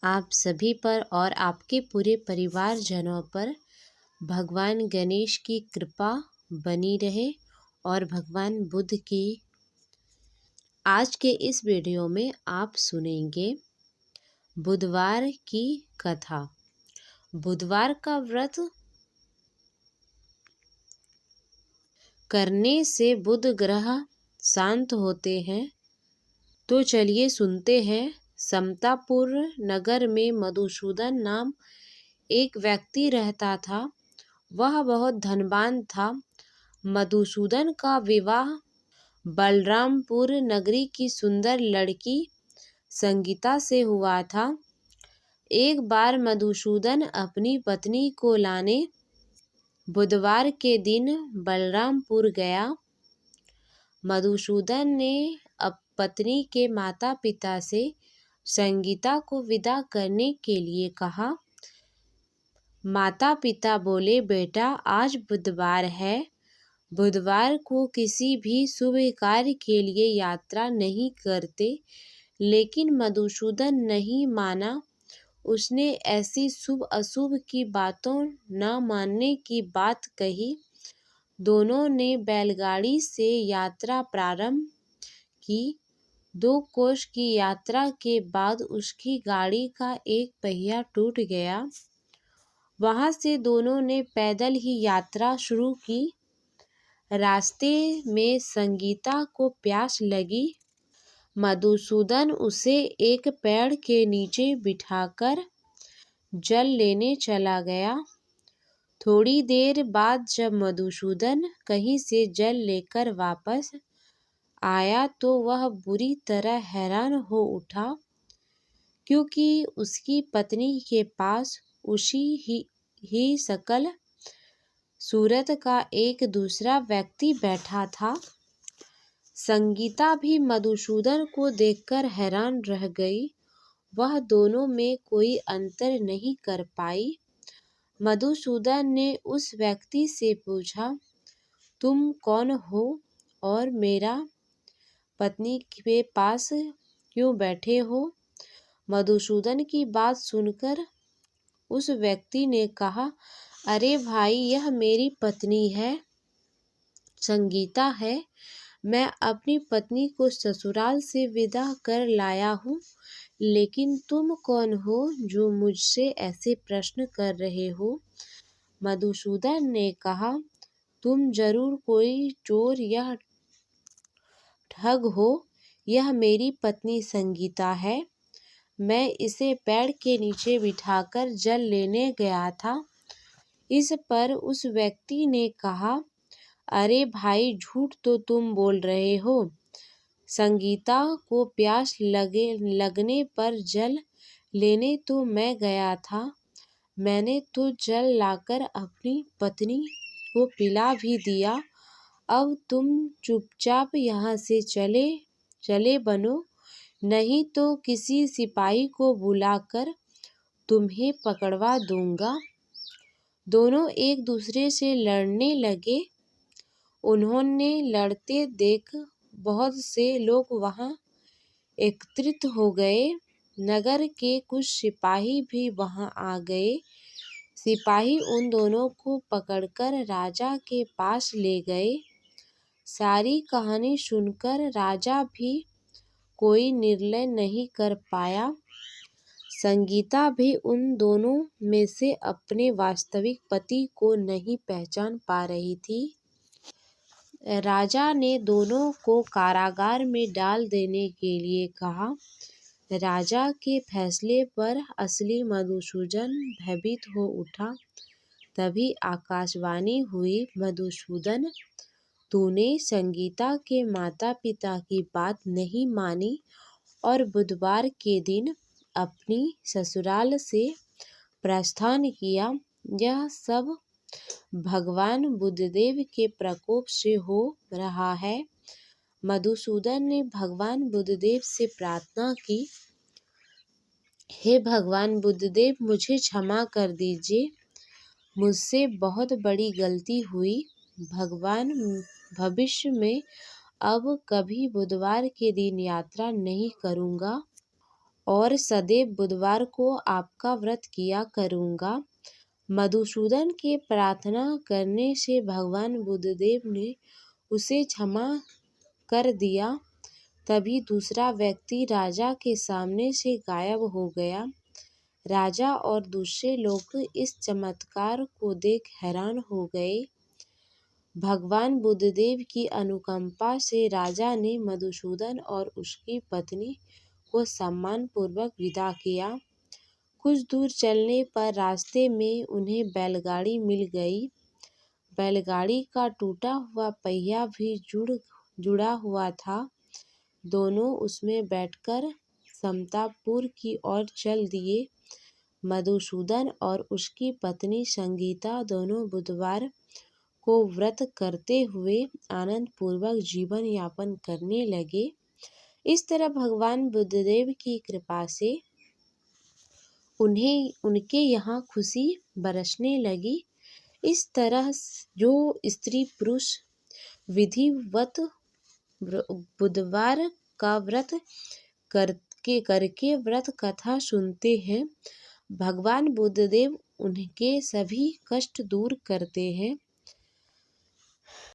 आप सभी पर और आपके पूरे परिवारजनों पर भगवान गणेश की कृपा बनी रहे और भगवान बुद्ध की। आज के इस वीडियो में आप सुनेंगे बुधवार की कथा। बुधवार का व्रत करने से बुध ग्रह शांत होते हैं। तो चलिए सुनते हैं। समतापुर नगर में मधुसूदन नाम एक व्यक्ति रहता था। वह बहुत धनवान था। मधुसूदन का विवाह बलरामपुर नगरी की सुंदर लड़की संगीता से हुआ था। एक बार मधुसूदन अपनी पत्नी को लाने बुधवार के दिन बलरामपुर गया। मधुसूदन ने पत्नी के माता पिता से संगीता को विदा करने के लिए कहा। माता पिता बोले, बेटा आज बुधवार है, बुधवार को किसी भी शुभ कार्य के लिए यात्रा नहीं करते। लेकिन मधुसूदन नहीं माना। उसने ऐसी शुभ अशुभ की बातों न मानने की बात कही। दोनों ने बैलगाड़ी से यात्रा प्रारंभ की। 2 कोस की यात्रा के बाद उसकी गाड़ी का एक पहिया टूट गया। वहां से दोनों ने पैदल ही यात्रा शुरू की। रास्ते में संगीता को प्यास लगी। मधुसूदन उसे एक पेड़ के नीचे बिठाकर जल लेने चला गया। थोड़ी देर बाद जब मधुसूदन कहीं से जल लेकर वापस आया तो वह बुरी तरह हैरान हो उठा, क्योंकि उसकी पत्नी के पास उसी ही शकल सूरत का एक दूसरा व्यक्ति बैठा था। संगीता भी मधुसूदन को देखकर हैरान रह गई। वह दोनों में कोई अंतर नहीं कर पाई। मधुसूदन ने उस व्यक्ति से पूछा, तुम कौन हो और मेरा पत्नी के पास क्यों बैठे हो? मधुसूदन की बात सुनकर उस व्यक्ति ने कहा, अरे भाई, यह मेरी पत्नी है, संगीता है। मैं अपनी पत्नी को ससुराल से विदा कर लाया हूँ। लेकिन तुम कौन हो जो मुझसे ऐसे प्रश्न कर रहे हो? मधुसूदन ने कहा, तुम जरूर कोई चोर या ठग हो। यह मेरी पत्नी संगीता है। मैं इसे पेड़ के नीचे बिठाकर जल लेने गया था। इस पर उस व्यक्ति ने कहा, अरे भाई, झूठ तो तुम बोल रहे हो। संगीता को प्यास लगने पर जल लेने तो मैं गया था। मैंने तो जल लाकर अपनी पत्नी को पिला भी दिया। अब तुम चुपचाप यहाँ से चले बनो, नहीं तो किसी सिपाही को बुलाकर तुम्हें पकड़वा दूंगा। दोनों एक दूसरे से लड़ने लगे। उन्होंने लड़ते देख बहुत से लोग वहां एकत्रित हो गए। नगर के कुछ सिपाही भी वहां आ गए। सिपाही उन दोनों को पकड़कर राजा के पास ले गए। सारी कहानी सुनकर राजा भी कोई निर्णय नहीं कर पाया। संगीता भी उन दोनों में से अपने वास्तविक पति को नहीं पहचान पा रही थी। राजा ने दोनों को कारागार में डाल देने के लिए कहा। राजा के फैसले पर असली मधुसूदन भयभीत हो उठा। तभी आकाशवाणी हुई, मधुसूदन, तूने संगीता के माता पिता की बात नहीं मानी और बुधवार के दिन अपनी ससुराल से प्रस्थान किया। यह सब भगवान बुद्धदेव के प्रकोप से हो रहा है। मधुसूदन ने भगवान बुद्धदेव से प्रार्थना की, हे भगवान बुद्धदेव, मुझे क्षमा कर दीजिए। मुझसे बहुत बड़ी गलती हुई। भगवान, भविष्य में अब कभी बुधवार के दिन यात्रा नहीं करूँगा और सदैव बुधवार को आपका व्रत किया करूँगा। मधुसूदन के प्रार्थना करने से भगवान बुद्धदेव ने उसे क्षमा कर दिया। तभी दूसरा व्यक्ति राजा के सामने से गायब हो गया। राजा और दूसरे लोग इस चमत्कार को देख हैरान हो गए। भगवान बुद्धदेव की अनुकंपा से राजा ने मधुसूदन और उसकी पत्नी को सम्मानपूर्वक विदा किया। कुछ दूर चलने पर रास्ते में उन्हें बैलगाड़ी मिल गई। बैलगाड़ी का टूटा हुआ पहिया भी जुड़ा हुआ था। दोनों उसमें बैठकर समतापुर की ओर चल दिए। मधुसूदन और उसकी पत्नी संगीता दोनों बुधवार को व्रत करते हुए आनंद पूर्वक जीवन यापन करने लगे। इस तरह भगवान बुद्धदेव की कृपा से उनके यहाँ खुशी बरसने लगी। इस तरह जो स्त्री पुरुष विधिवत बुधवार का व्रत करके व्रत कथा सुनते हैं, भगवान बुद्धदेव उनके सभी कष्ट दूर करते हैं।